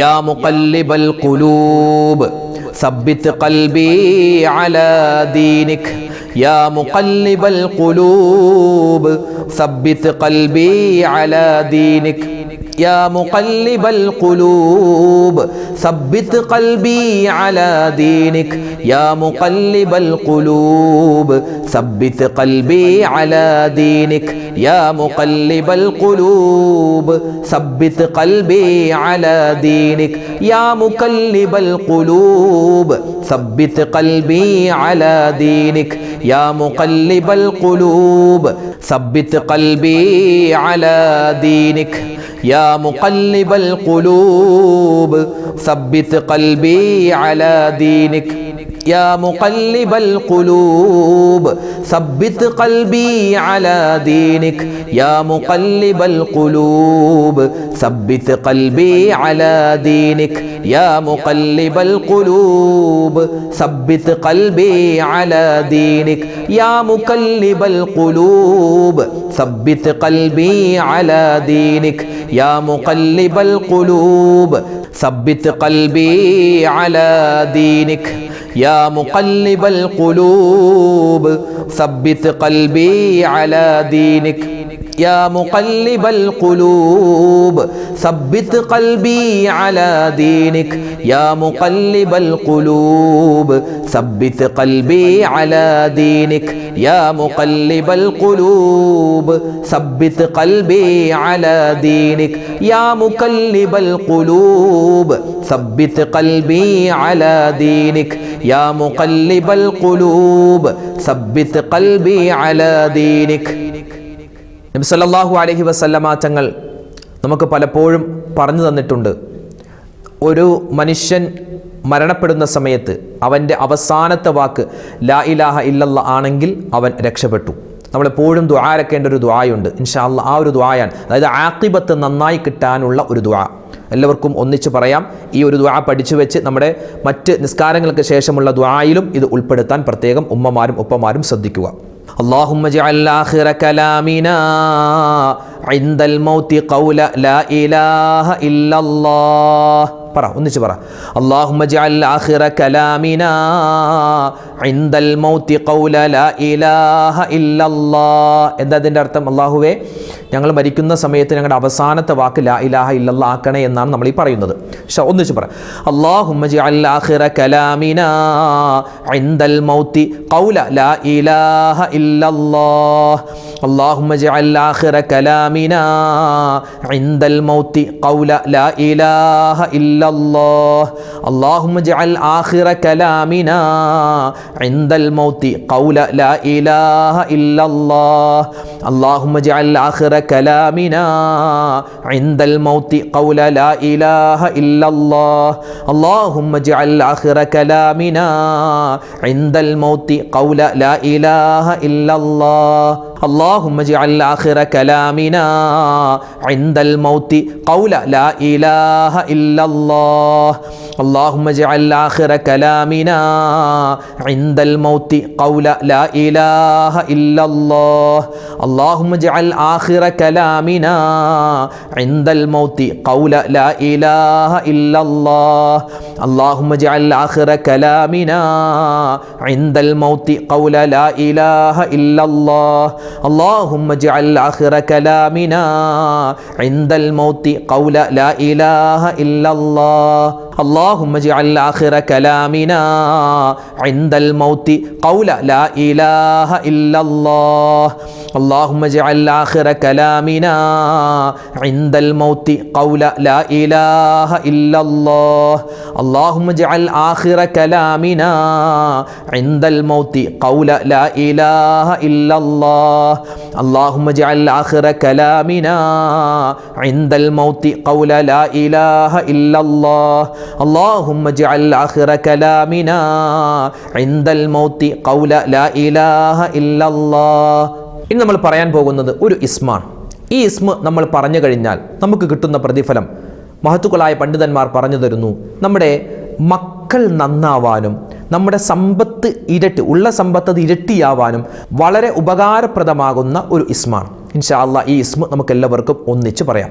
യാ മുഖല്ലിബൽ ഖുലൂബ് സബ്ബിത് ഖൽബി അലാ ദീനിക് യാ മുഖല്ലിബൽ ഖുലൂബ് സബ്ബിത് ഖൽബി അലാ ദീനിക് يا مقلب القلوب ثبت قلبي على دينك يا مقلب القلوب ثبت قلبي على دينك يا مقلب القلوب ثبت قلبي على دينك يا مقلب القلوب ثبت قلبي على دينك يا مقلب القلوب ثبت قلبي على دينك يا مقلب القلوب ثبت قلبي على دينك يا مقلب القلوب ثبت قلبي على دينك يا مقلب القلوب ثبت قلبي على دينك يا مقلب القلوب ثبت قلبي على دينك يا مقلب القلوب ثبت قلبي على دينك يا مقلب القلوب ثبت قلبي على دينك يا مقلب القلوب ثبت قلبي على دينك يا مقلب القلوب ثبت قلبي على دينك يا مقلب القلوب ثبت قلبي على دينك يا مقلب القلوب ثبت قلبي على دينك يا مقلب القلوب ثبت قلبي على دينك يا مقلب القلوب ثبت قلبي على دينك നബി സല്ലല്ലാഹു അലൈഹി വസല്ലമ തങ്ങൾ നമുക്ക് പലപ്പോഴും പറഞ്ഞു തന്നിട്ടുണ്ട്, ഒരു മനുഷ്യൻ മരണപ്പെടുന്ന സമയത്ത് അവൻ്റെ അവസാനത്തെ വാക്ക് ലാ ഇലാഹ ഇല്ലല്ലാഹ് ആണെങ്കിൽ അവൻ രക്ഷപ്പെട്ടു. നമ്മളെപ്പോഴും ദുആരക്കേണ്ട ഒരു ദുആയുണ്ട്. ഇൻഷാ അല്ലാഹ് ആ ഒരു ദുആയാണ്, അതായത് ആഖിബത്ത് നന്നായി കിട്ടാനുള്ള ഒരു ദുആ. എല്ലാവർക്കും ഒന്നിച്ച് പറയാം. ഈ ഒരു ദുആ പഠിച്ചു വെച്ച് നമ്മുടെ മറ്റ് നിസ്കാരങ്ങൾക്ക് ശേഷമുള്ള ദുആയിലും ഇത് ഉൾപ്പെടുത്താൻ പ്രത്യേകം ഉമ്മമാരും ഉപ്പമാരും ശ്രദ്ധിക്കുക. اللهم اجعل آخر كلامنا عند الموت قول لا إله إلا الله. പറ, ഒന്നിച്ച് പറ. اللهم اجعل آخر كلامنا عند الموت قول لا إله إلا الله. എന്താ അതിൻ്റെ അർത്ഥം? അല്ലാഹുവേ, ഞങ്ങൾ മരിക്കുന്ന സമയത്ത് ഞങ്ങളുടെ അവസാനത്തെ വാക്ക് ലാ ഇലാഹ ഇല്ലല്ലാഹ് ആക്കണേ എന്നാണ് നമ്മൾ ഈ പറയുന്നത്. ഒന്നിച്ച് പറ. اللهم اجعل آخر كلامنا عند الموت قول لا إله إلا الله. اللهم اجعل آخر كلامنا عند الموت قول لا إله إلا الله. اللهم اجعل آخر كلامنا عند الموت قول لا إله إلا الله. اللهم اجعل آخر كلامنا عند الموت قول لا إله إلا الله. اللهم اجعل آخر كلامنا عند الموت قول لا إله إلا الله. اللهم اجعل آخر كلامنا عند الموت قول لا إله إلا الله. اللهم اجعل آخر كلامنا عند الموت قول لا إله إلا الله. اللهم اجعل آخر كلامنا عند الموت قول لا إله إلا الله. اللهم اجعل آخر كلامنا عند الموت قول لا إله إلا الله. اللهم اجعل آخر كلامنا عند الموت قول لا إله إلا الله. اللهم اجعل آخر كلامنا عند الموت قول لا إله إلا الله. اللهم اجعل آخر كلامنا عند الموت قول لا إله إلا الله. اللهم اجعل آخر كلامنا عند الموت قول لا إله إلا الله. اللهم اجعل آخر كلامنا عند الموت قول لا إله إلا الله. اللهم اجعل آخر كلامنا عند الموت قول لا إله إلا الله. ഇന്ന് നമ്മൾ പറയാൻ പോകുന്നത് ഒരു ഇസ്മാണ്. ഈ ഇസ്മ നമ്മൾ പറഞ്ഞു കഴിഞ്ഞാൽ നമുക്ക് കിട്ടുന്ന പ്രതിഫലം മഹത്തുക്കളായ പണ്ഡിതന്മാർ പറഞ്ഞു തരുന്നു. നമ്മുടെ മക്കൾ നന്നാവാനും നമ്മുടെ സമ്പത്ത് ഉള്ള സമ്പത്ത് ഇരട്ടിയാവാനും വളരെ ഉപകാരപ്രദമാകുന്ന ഒരു ഇസ്മാണ്. ഇൻഷാ അല്ലാഹ് ഈ ഇസ്മ നമുക്ക് എല്ലാവർക്കും ഒന്നിച്ച് പറയാം.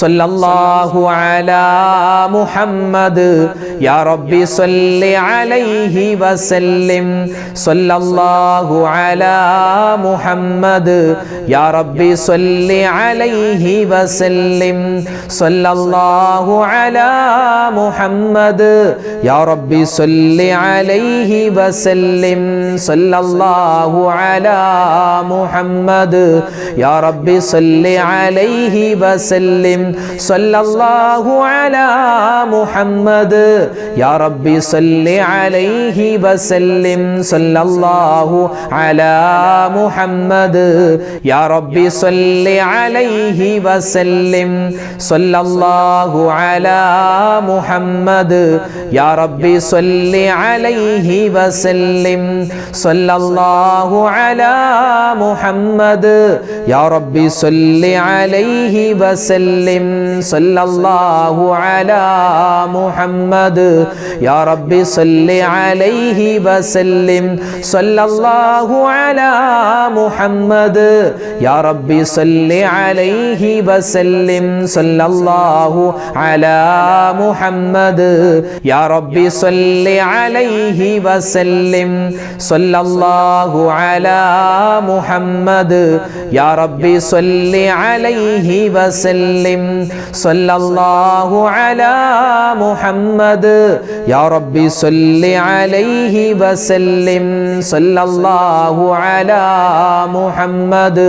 സല്ലല്ലാഹു അലാ മുഹമ്മദ് യാ റബ്ബി സല്ലി അലൈഹി വസല്ലിം സല്ലല്ലാഹു അലാ മുഹമ്മദ് യാ റബ്ബി സല്ലി അലൈഹി വസല്ലിം സല്ലല്ലാഹു അലാ മുഹമ്മദ് യാ റബ്ബി സല്ലി അലൈഹി വസല്ലിം സല്ലല്ലാഹു അലാ മുഹമ്മദ് യാ റബ്ബി സല്ലി അലൈഹി വസല്ലിം സല്ലല്ലാഹു അലാ മുഹമ്മദ് യാ റബ്ബി സല്ലി അലൈഹി വസല്ലിം സല്ലല്ലാഹു അലാ മുഹമ്മദ് യാ റബ്ബി സല്ലി അലൈഹി വസല്ലിം സല്ലല്ലാഹു അലാ മുഹമ്മദ് യാ റബ്ബി സല്ലി അലൈഹി വസല്ലിം സല്ലല്ലാഹു അലാ മുഹമ്മദ് യാ റബ്ബി സല്ലി അലൈഹി വസല്ലിം സല്ലല്ലാഹു അലാ മുഹമ്മദ് യാ റബ്ബി സല്ലി അലൈഹി വസല്ലിം സല്ലല്ലാഹു അലാ മുഹമ്മദ് യാ റബ്ബി സല്ലി അലൈഹി വസല്ലിം സല്ലല്ലാഹു അലാ മുഹമ്മദ് യാ റബ്ബി സല്ലി അലൈഹി വസല്ലിം സല്ലല്ലാഹു അലാ മുഹമ്മദ് യാ റബ്ബി സല്ലി അലൈഹി വസല്ലിം സല്ലല്ലാഹു അലാ മുഹമ്മദ് യാ റബ്ബി സല്ലി അലൈഹി വസല്ലിം സല്ലല്ലാഹു അലാ മുഹമ്മദ്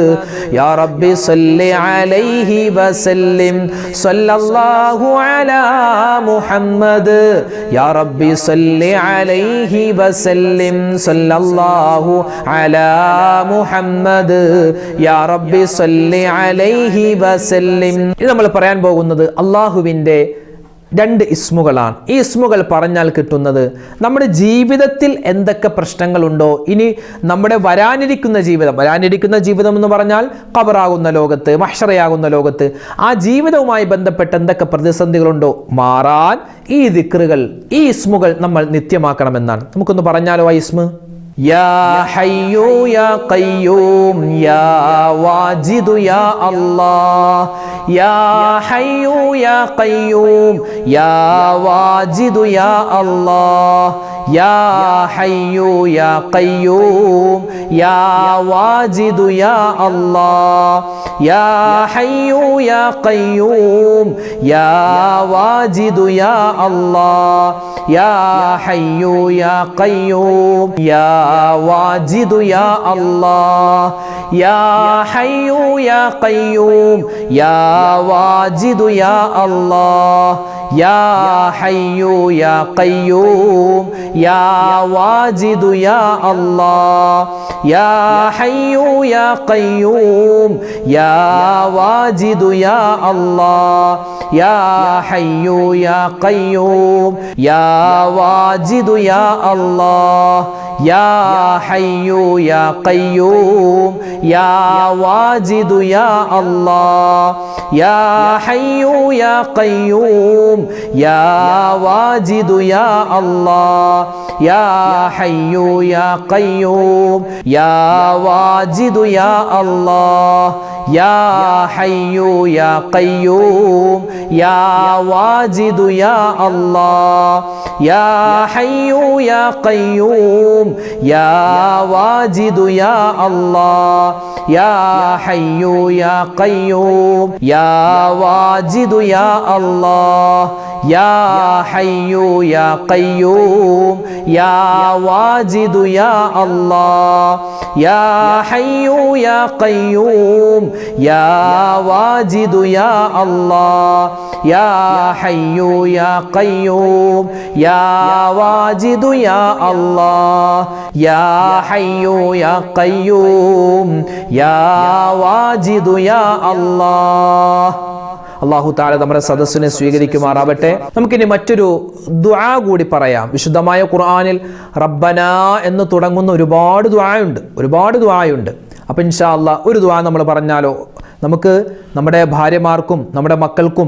യാ റബ്ബി സല്ലി അലൈഹി വസല്ലിം സല്ലല്ലാഹു അലാ മുഹമ്മദ് യാ റബ്ബി സല്ലി അലൈഹി വസല്ലിം സല്ലല്ലാഹു അലാ മുഹമ്മദ് യാ റബ്ബി സല്ലി അലൈഹി വസല്ലിം. ഇത് നമ്മൾ പറയാൻ പോകുന്നത് അള്ളാഹുവിൻ്റെ രണ്ട് ഇസ്മുകളാണ്. ഈ ഇസ്മുകൾ പറഞ്ഞാൽ കിട്ടുന്നത് നമ്മുടെ ജീവിതത്തിൽ എന്തൊക്കെ പ്രശ്നങ്ങളുണ്ടോ, ഇനി നമ്മുടെ വരാനിരിക്കുന്ന ജീവിതം എന്ന് പറഞ്ഞാൽ ഖബറാകുന്ന ലോകത്ത്, മഹ്ശറയാകുന്ന ലോകത്ത്, ആ ജീവിതവുമായി ബന്ധപ്പെട്ട് എന്തൊക്കെ പ്രതിസന്ധികളുണ്ടോ മാറാൻ ഈ ദിക്റുകൾ, ഈ ഇസ്മുകൾ നമ്മൾ നിത്യമാക്കണമെന്നാണ്. നമുക്കൊന്ന് പറഞ്ഞാലോ ആ ഇസ്മ്. യാ ഹയ്യു യാ ഖയ്യൂം യാ വാജിദു യാ അല്ലാഹ് യാ ഹയ്യു യാ ഖയ്യൂം യാ വാജിദു യാ അല്ലാഹ് യാ ഹയ്യു യാ ഖയ്യൂം യാ വാജിദു യാ അല്ലാഹ് യാ ഹയ്യു യാ ഖയ്യൂം യാ വാജിദു യാ അല്ലാഹ് യാ ഹയ്യു യാ ഖയ്യൂം യാ വാജിദു യാ അല്ലാഹ് യാ ഹയ്യു യാ ഖയ്യൂം യാ വാജിദു യാ അല്ലാഹ് യാ ഹയ്യു യാ ഖയ്യൂം യാ വാജിദു യാ അല്ലാഹ് യാ ഹയ്യു യാ ഖയ്യൂം യാ വാജിദു യാ അല്ലാഹ് യാ ഹയ്യു യാ ഖയ്യൂം യാ വാജിദു യാ അല്ലാഹ് യാ ഹയ്യു യാ ഖയ്യൂം യാ വാജിദു യാ അല്ലാഹ് യാ ഹയ്യു യാ ഖയ്യൂം യാ വാജിദു യാ അല്ലാഹ് യാ ഹയ്യു യാ ഖയ്യൂം യാ വാജിദു യാ അല്ലാഹ് യാ ഹയ്യു യാ ഖയ്യൂം യാ വാജിദു യാ അല്ലാഹ് യാ ഹയ്യു യാ ഖയ്യൂം യാ വാജിദു യാ അല്ലാഹ് യാ ഹയ്യു യാ ഖയ്യൂം യാ വാജിദു യാ അല്ലാഹ് യാ ഹയ്യു യാ ഖയ്യൂം യാ വാജിദു യാ അല്ലാഹ് യാ ഹയ്യു യാ ഖയ്യൂം യാ വാജിദു യാ അല്ലാഹ് യാ ഹയ്യു യാ ഖയ്യൂം യാ വാജിദു യാ അല്ലാഹ് യാ ഹയ്യു യാ ഖയ്യൂം യാ വാജിദു യാ അല്ലാഹ്. അല്ലാഹു തആല നമ്മുടെ സദസ്സിനെ സ്വീകരിക്കുമാറാവട്ടെ. നമുക്കിനി മറ്റൊരു ദുആ കൂടി പറയാം. വിശുദ്ധമായ ഖുർആനിൽ റബ്ബനാ എന്ന് തുടങ്ങുന്ന ഒരുപാട് ദുആയുണ്ട്. അപ്പോൾ ഇൻഷാ അല്ലാഹ് ഒരു ദുആ നമ്മൾ പറഞ്ഞാലോ. നമുക്ക് നമ്മുടെ ഭാര്യമാർക്കും നമ്മുടെ മക്കൾക്കും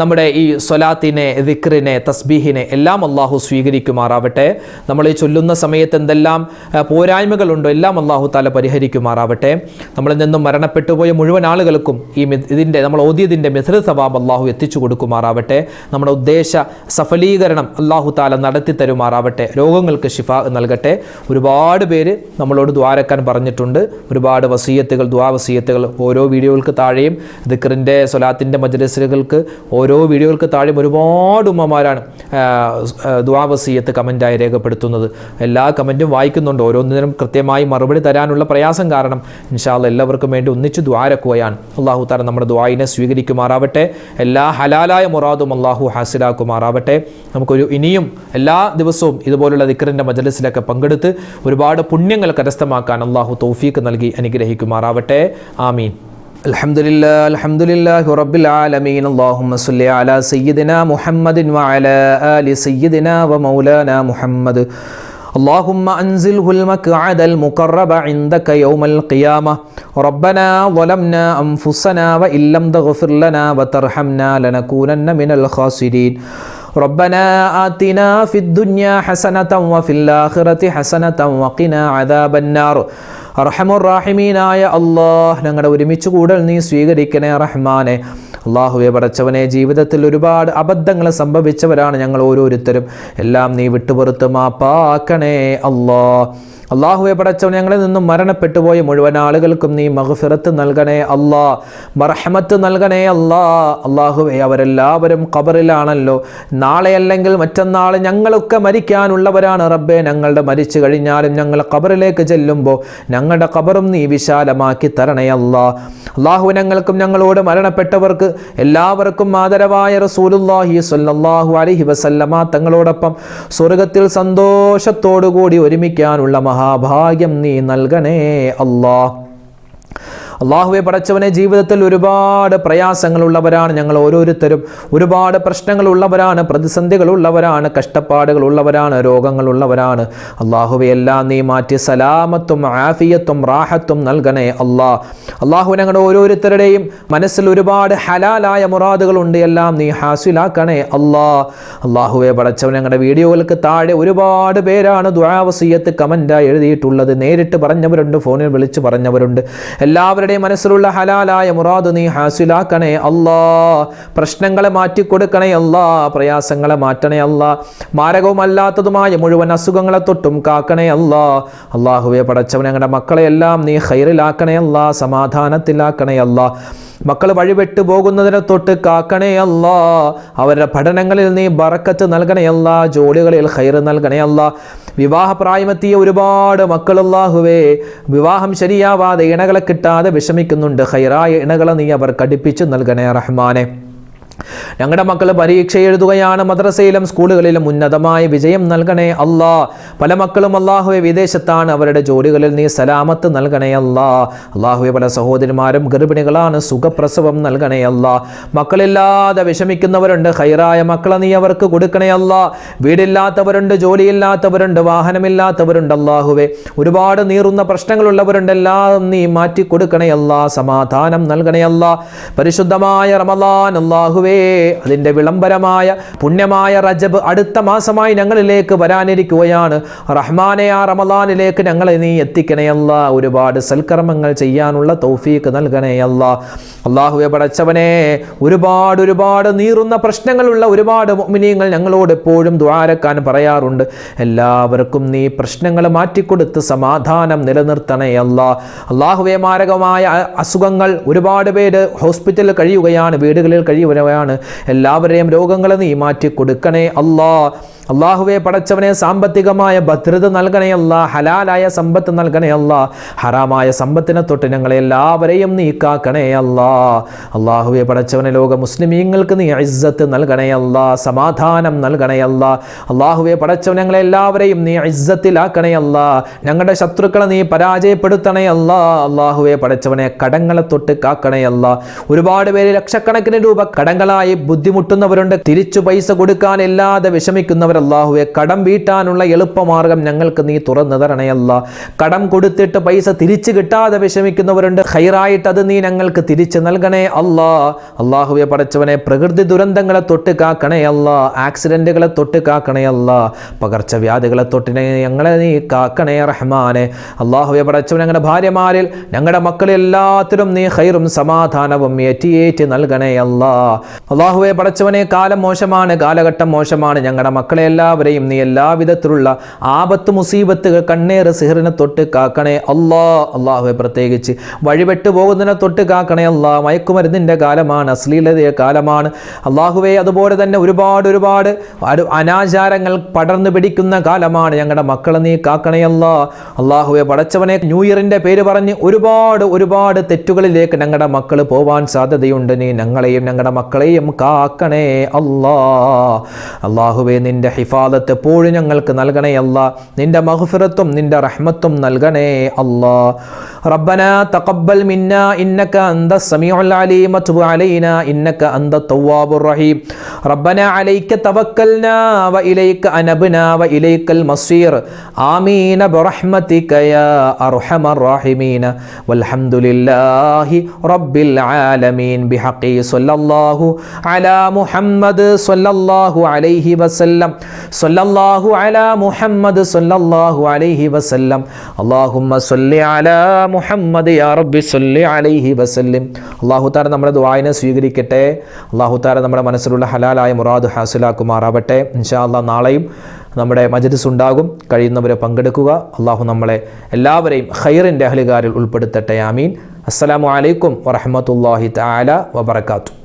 നമ്മുടെ ഈ സ്വലാത്തിനെ, ദിക്റിനെ, തസ്ബീഹിനെ എല്ലാം അള്ളാഹു സ്വീകരിക്കുമാറാവട്ടെ. നമ്മൾ ഈ ചൊല്ലുന്ന സമയത്ത് എന്തെല്ലാം പോരായ്മകളുണ്ടോ എല്ലാം അള്ളാഹു താല പരിഹരിക്കുമാറാവട്ടെ. നമ്മളിൽ നിന്നും മരണപ്പെട്ടുപോയ മുഴുവൻ ആളുകൾക്കും ഇതിൻ്റെ നമ്മൾ ഓതിയതിൻ്റെ മിഥ്ല സവാബ് അള്ളാഹു എത്തിച്ചു കൊടുക്കുമാറാവട്ടെ. നമ്മുടെ ഉദ്ദേശ സഫലീകരണം അള്ളാഹു താല നടത്തി തരുമാറാവട്ടെ. രോഗങ്ങൾക്ക് ശിഫാ നൽകട്ടെ. ഒരുപാട് പേര് നമ്മളോട് ദ്വാരക്കാൻ പറഞ്ഞിട്ടുണ്ട്. ഒരുപാട് വസീയത്തുകൾ, ദുആ വസീയത്തുകൾ ഓരോ വീഡിയോകൾക്ക് താഴെയും, ദിക്റിൻ്റെ സ്വലാത്തിൻ്റെ മജ്‌ലിസുകൾക്ക് ഓരോ വീഡിയോകൾക്ക് താഴെയും ഒരുപാട് ഉമ്മമാരാണ് ദുആ വസീയത്ത് കമൻറ്റായി രേഖപ്പെടുത്തുന്നത്. എല്ലാ കമൻറ്റും വായിക്കുന്നുണ്ട്. ഓരോന്നിനും കൃത്യമായി മറുപടി തരാനുള്ള പ്രയാസം കാരണം ഇൻഷാ അല്ലാഹ് എല്ലാവർക്കും വേണ്ടി ഒന്നിച്ച് ദ്വാരക്കുകയാണ്. അള്ളാഹു തആല നമ്മുടെ ദുആയിനെ സ്വീകരിക്കുമാറാവട്ടെ. എല്ലാ ഹലാലായ മുറാദും അള്ളാഹു ഹാസിലാക്കുമാറാവട്ടെ. നമുക്കൊരു ഇനിയും എല്ലാ ദിവസവും ഇതുപോലുള്ള ദിക്റിൻ്റെ മജ്‌ലിസിലൊക്കെ പങ്കെടുത്ത് ഒരുപാട് പുണ്യങ്ങൾ കരസ്ഥമാക്കാൻ അള്ളാഹു തൗഫീഖ് നൽകി അനുഗ്രഹിക്കുമാറാവട്ടെ. ആമീൻ. അൽഹംദുലില്ലാഹി റബ്ബിൽ ആലമീൻ. അല്ലാഹുമ്മ സ്വല്ലി അലാ സയ്യിദിനാ മുഹമ്മദിൻ വഅലാ ആലി സയ്യിദിനാ വമൗലാനാ മുഹമ്മദ്. اللهم أنزله المقعد المقرب عندك يوم القيامة. ربنا ظلمنا أنفسنا وإن لم تغفر لنا وترحمنا لنكونن من الخاسرين. ربنا آتنا في الدنيا حسنة وفي الآخرة حسنة وقنا عذاب النار. അർഹമുർറാഹിമീനായ അല്ലാഹ്, ഞങ്ങളുടെ ഒരുമിച്ച് കൂടൽ നീ സ്വീകരിക്കണേ റഹ്മാനെ. അള്ളാഹുവെ പടച്ചവനെ, ജീവിതത്തിൽ ഒരുപാട് അബദ്ധങ്ങൾ സംഭവിച്ചവരാണ് ഞങ്ങൾ ഓരോരുത്തരും. എല്ലാം നീ വിട്ടുപുറത്ത് മാപ്പാക്കണേ അല്ലാഹ്. അള്ളാഹുവെ പടച്ചവൻ, ഞങ്ങളിൽ നിന്നും മരണപ്പെട്ടുപോയ മുഴുവൻ ആളുകൾക്കും നീ മഗ്ഫിറത്ത് നൽകണേ അല്ലാ, മർഹമത്ത് നൽകണേ അല്ലാ. അള്ളാഹുവെ, അവരെല്ലാവരും ഖബറിലാണല്ലോ. നാളെ അല്ലെങ്കിൽ മറ്റന്നാൾ ഞങ്ങളൊക്കെ മരിക്കാനുള്ളവരാണ് റബ്ബേ. ഞങ്ങളുടെ മരിച്ചു കഴിഞ്ഞാലും ഞങ്ങൾ ഖബറിലേക്ക് ചെല്ലുമ്പോൾ ഞങ്ങളുടെ ഖബറും നീ വിശാലമാക്കി തരണേ അല്ലാ. അള്ളാഹു, ഞങ്ങൾക്കും ഞങ്ങളോട് മരണപ്പെട്ടവർക്ക് എല്ലാവർക്കും ആദരവായ റസൂലുള്ളാഹി സ്വല്ലല്ലാഹു അലൈഹി വസല്ലമ തങ്ങളോടൊപ്പം സ്വർഗത്തിൽ സന്തോഷത്തോടുകൂടി ഒരുമിക്കാനുള്ള മഹാഭാഗ്യം നീ നൽകണേ അല്ലാഹ്. അള്ളാഹുവെ പടച്ചവനെ, ജീവിതത്തിൽ ഒരുപാട് പ്രയാസങ്ങളുള്ളവരാണ് ഞങ്ങൾ ഓരോരുത്തരും. ഒരുപാട് പ്രശ്നങ്ങളുള്ളവരാണ്, പ്രതിസന്ധികളുള്ളവരാണ്, കഷ്ടപ്പാടുകളുള്ളവരാണ്, രോഗങ്ങളുള്ളവരാണ്. അള്ളാഹുവെ, എല്ലാം നീ മാറ്റി സലാമത്തും ആഫിയത്തും റാഹത്തും നൽകണേ അല്ലാഹ്. അള്ളാഹു, ഞങ്ങളുടെ ഓരോരുത്തരുടെയും മനസ്സിൽ ഒരുപാട് ഹലാലായ മുറാദുകളുണ്ട്. എല്ലാം നീ ഹാസിലാക്കണേ അല്ലാഹ്. അള്ളാഹുവെ പടച്ചവൻ, ഞങ്ങളുടെ വീഡിയോകൾക്ക് താഴെ ഒരുപാട് പേരാണ് ദുആ വസിയ്യത്ത് കമൻ്റായി എഴുതിയിട്ടുള്ളത്. നേരിട്ട് പറഞ്ഞവരുണ്ട്, ഫോണിൽ വിളിച്ച് പറഞ്ഞവരുണ്ട്. എല്ലാവരുടെയും മനസ്സിലുള്ള ഹലാലായ മുറാദ് നീ ഹാസിലാക്കണേ അല്ലാ. പ്രശ്നങ്ങളെ മാറ്റിക്കൊടുക്കണേ അല്ലാ, പ്രയാസങ്ങളെ മാറ്റണേ അല്ലാ. മാരകവും അല്ലാത്തതുമായ മുഴുവൻ അസുഖങ്ങളെ തൊട്ടും കാക്കണേ അല്ലാ. അള്ളാഹുവെ പടച്ചവൻ, ഞങ്ങളുടെ മക്കളെ എല്ലാം നീ ഖൈറിലാക്കണേ അല്ലാ, സമാധാനത്തിലാക്കണേ അല്ലാ. മക്കൾ വഴിപെട്ടു പോകുന്നതിനെ തൊട്ട് കാക്കണേ അല്ലാ. അവരുടെ പഠനങ്ങളിൽ നീ ബറക്കത്ത് നൽകണേ അല്ലാ, ജോലികളിൽ ഖൈർ നൽകണേ അല്ലാ. വിവാഹപ്രായമെത്തിയ ഒരുപാട് മക്കൾ അല്ലാഹുവേ, വിവാഹം ശരിയാവാതെ ഇണകളെ കിട്ടാതെ വിഷമിക്കുന്നുണ്ട്. ഖൈറായ ഇണകളെ നീ അവർക്ക് അടുപ്പിച്ച് നൽകണേ റഹ്മാനെ. ഞങ്ങളുടെ മക്കൾ പരീക്ഷ എഴുതുകയാണ്, മദ്രസയിലും സ്കൂളുകളിലും ഉന്നതമായ വിജയം നൽകണേ അല്ലാ. പല മക്കളും അല്ലാഹുവെ വിദേശത്താണ്, അവരുടെ ജോലികളിൽ നീ സലാമത്ത് നൽകണേ അല്ലാ. അല്ലാഹുവെ, പല സഹോദരിമാരും ഗർഭിണികളാണ്, സുഖപ്രസവം നൽകണേ അല്ലാ. മക്കളില്ലാതെ വിഷമിക്കുന്നവരുണ്ട്, ഖൈറായ മക്കളെ നീ അവർക്ക് കൊടുക്കണേ അല്ലാ. വീടില്ലാത്തവരുണ്ട്, ജോലിയില്ലാത്തവരുണ്ട്, വാഹനമില്ലാത്തവരുണ്ട്. അല്ലാഹുവെ, ഒരുപാട് നീറുന്ന പ്രശ്നങ്ങളുള്ളവരുണ്ട്. എല്ലാം നീ മാറ്റി കൊടുക്കണേ അല്ലാ, സമാധാനം നൽകണേ അല്ലാ. പരിശുദ്ധമായ റമളാൻ അല്ലാഹുവേ, അതിൻ്റെ വിളംബരമായ പുണ്യമായ റജബ് അടുത്ത മാസമായി ഞങ്ങളിലേക്ക് വരാനിരിക്കുകയാണ്. റഹ്മാനെ, ആ റമളാനിലേക്ക് ഞങ്ങളെ നീ എത്തിക്കണേ അല്ലാ. ഒരുപാട് സൽക്കർമ്മങ്ങൾ ചെയ്യാനുള്ള തൗഫീഖ് നൽകണേ അല്ലാ. അല്ലാഹുവേ പടച്ചവനെ, ഒരുപാട് നീറുന്ന പ്രശ്നങ്ങളുള്ള ഒരുപാട് മുഅ്മിനീങ്ങൾ ഞങ്ങളോട് എപ്പോഴും ദുആരക്കാൻ പറയാറുണ്ട്. എല്ലാവർക്കും നീ പ്രശ്നങ്ങൾ മാറ്റിക്കൊടുത്ത് സമാധാനം നിലനിർത്തണേ അല്ലാ. അല്ലാഹുവേ, മാരകമായ അസുഖങ്ങൾ ഒരുപാട് പേര് ഹോസ്പിറ്റലിൽ കഴിയുകയാണ്, വീടുകളിൽ കഴിയുകയാണ്. എല്ലാവരെയും രോഗങ്ങളെ നീ മാറ്റി കൊടുക്കണേ അല്ലാ. അല്ലാഹുവേ പടച്ചവനെ, സാമ്പത്തികമായ ഭദ്രത നൽകണേ അല്ലാ, ഹലാലായ സമ്പത്ത് നൽകണേ അല്ലാ. ഹറാമായ സമ്പത്തിനെ തൊട്ട് ഞങ്ങളെ എല്ലാവരെയും നീ കാക്കണേ അല്ലാ. അല്ലാഹുവേ പടച്ചവനെ, ലോക മുസ്ലിമീങ്ങൾക്ക് നീ ഇസ്സത്ത് നൽകണേ അല്ലാ, സമാധാനം നൽകണേ അല്ലാ. അല്ലാഹുവേ പടച്ചവനെ, ഞങ്ങളെ എല്ലാവരെയും നീ ഇസ്സത്തിലാക്കണേ അല്ലാ. ഞങ്ങളുടെ ശത്രുക്കളെ നീ പരാജയപ്പെടുത്തണേ അല്ലാ. അല്ലാഹുവേ പടച്ചവനെ, കടങ്ങളെ തൊട്ട് കാക്കണേ അല്ലാ. ഒരുപാട് പേര് ലക്ഷക്കണക്കിന് രൂപ കടങ്ങളായി ബുദ്ധിമുട്ടുന്നവരുണ്ട്, തിരിച്ചു പൈസ കൊടുക്കാൻ ഇല്ലാതെ വിഷമിക്കുന്നവർ വിഷമിക്കുന്നവർ അല്ലാഹുവേ കടം വീട്ടാനുള്ള എളുപ്പമാർഗം ഞങ്ങൾക്ക് നീ തുറന്നു തരണേ അല്ലാ. കടം കൊടുത്തിട്ട് പൈസ തിരിച്ചു കിട്ടാതെ വിഷമിക്കുന്നവരുണ്ട്, ഖൈറായിട്ട് അത് നീ ഞങ്ങൾക്ക് തിരിച്ചു നൽകണേ അല്ലാ. അല്ലാഹുവേ പടച്ചവനെ പ്രകൃതി ദുരന്തങ്ങളെ തൊട്ട് കാക്കണേ അല്ലാ, ആക്സിഡന്റുകളെ തൊട്ട് കാക്കണേ അല്ലാ, പകർച്ചവ്യാധികളെ തൊട്ടിനെ ഞങ്ങളെ നീ കാക്കണേ റഹ്മാനെ. അല്ലാഹുവേ പടച്ചവനെ ഞങ്ങളുടെ ഭാര്യമാരിൽ ഞങ്ങളുടെ മക്കളിൽ എല്ലാത്തിലും നീ ഖൈറും സമാധാനവും ഏറ്റി നൽകണേ അല്ലാ. അല്ലാഹുവേ പടച്ചവനെ കാലം മോശമാണ്, കാലഘട്ടം മോശമാണ്, ഞങ്ങളുടെ മക്കളെ എല്ലാവരെയും നീ എല്ലാവിധത്തിലുള്ള ആപത്ത് മുസീബത്തുകൾ കണ്ണേറ് സിഹറിനെ തൊട്ട് കാക്കണേ അല്ലാ. അല്ലാഹുവേ പ്രത്യേകിച്ച് വഴിപെട്ടു പോകുന്നതിനെ തൊട്ട് കാക്കണേ അല്ലാ. മയക്കുമരുന്നിൻ്റെ കാലമാണ്, അശ്ലീലതയുടെ കാലമാണ് അല്ലാഹുവേ. അതുപോലെ തന്നെ ഒരുപാട് അനാചാരങ്ങൾ പടർന്നു പിടിക്കുന്ന കാലമാണ്, ഞങ്ങളുടെ മക്കളെ നീ കാക്കണേ അല്ലാ. അല്ലാഹുവേ പടച്ചവനെ ന്യൂ ഇയറിൻ്റെ പേര് പറഞ്ഞ് ഒരുപാട് തെറ്റുകളിലേക്ക് ഞങ്ങളുടെ മക്കൾ പോവാൻ സാധ്യതയുണ്ട്. നീ ഞങ്ങളെയും ഞങ്ങളുടെ മക്കളെയും കാക്കണേ അല്ലാ. അല്ലാഹുവേ നിന്റെ ഹിഫാദത്ത് എപ്പോഴും ഞങ്ങൾക്ക് നൽകണേ അല്ലാ. നിന്റെ മഗ്ഫിറത്തും നിന്റെ റഹ്മത്തും നൽകണേ അല്ലാ. റബ്ബനാ തഖബ്ബൽ മിന്നാ ഇന്നക അൻതസ് സമീഉൽ അലീം വതുബ് അലൈനാ ഇന്നക അൻതത് തവ്വാബുർ റഹീം. റബ്ബനാ അലൈക തവക്കൽനാ വഇലൈക അനബ്നാ വഇലൈക്കൽ മസീർ. ആമീൻ ബിറഹ്മതിക യാ അർഹമർ റഹീമീൻ. വൽഹംദുലില്ലാഹി റബ്ബിൽ ആലമീൻ. ബിഹഖി സ്വല്ലല്ലാഹു അലാ മുഹമ്മദ് സ്വല്ലല്ലാഹു അലൈഹി വസല്ലം. സ്വല്ലല്ലാഹു അലാ മുഹമ്മദ് സ്വല്ലല്ലാഹു അലൈഹി വസല്ലം. അല്ലാഹുമ്മ സ്വല്ലി അലാ മുഹമ്മദ് യാ റബ്ബി സ്വല്ലി അലൈഹി വസല്ലം. അല്ലാഹു തആല നമ്മുടെ ദുആയിനെ സ്വീകരിക്കട്ടെ. അല്ലാഹു തആല നമ്മുടെ മനസ്സിലുള്ള ഹലാലായ മുറാദ് ഹാസിലാക്കുമാറാവട്ടെ. ഇൻഷാ അല്ലാഹ് നാളെയും നമ്മുടെ മജ്ലിസ് ഉണ്ടാകും, കഴിയുന്നവരെ പങ്കെടുക്കുക. അല്ലാഹു നമ്മളെ എല്ലാവരെയും ഖൈറിൻ്റെ അഹ്ലുകാരിൽ ഉൾപ്പെടുത്തട്ടെ. ആമീൻ. അസ്സലാമു അലൈക്കും വറഹ്മത്തുള്ളാഹി തആല വബറകാതുഹു.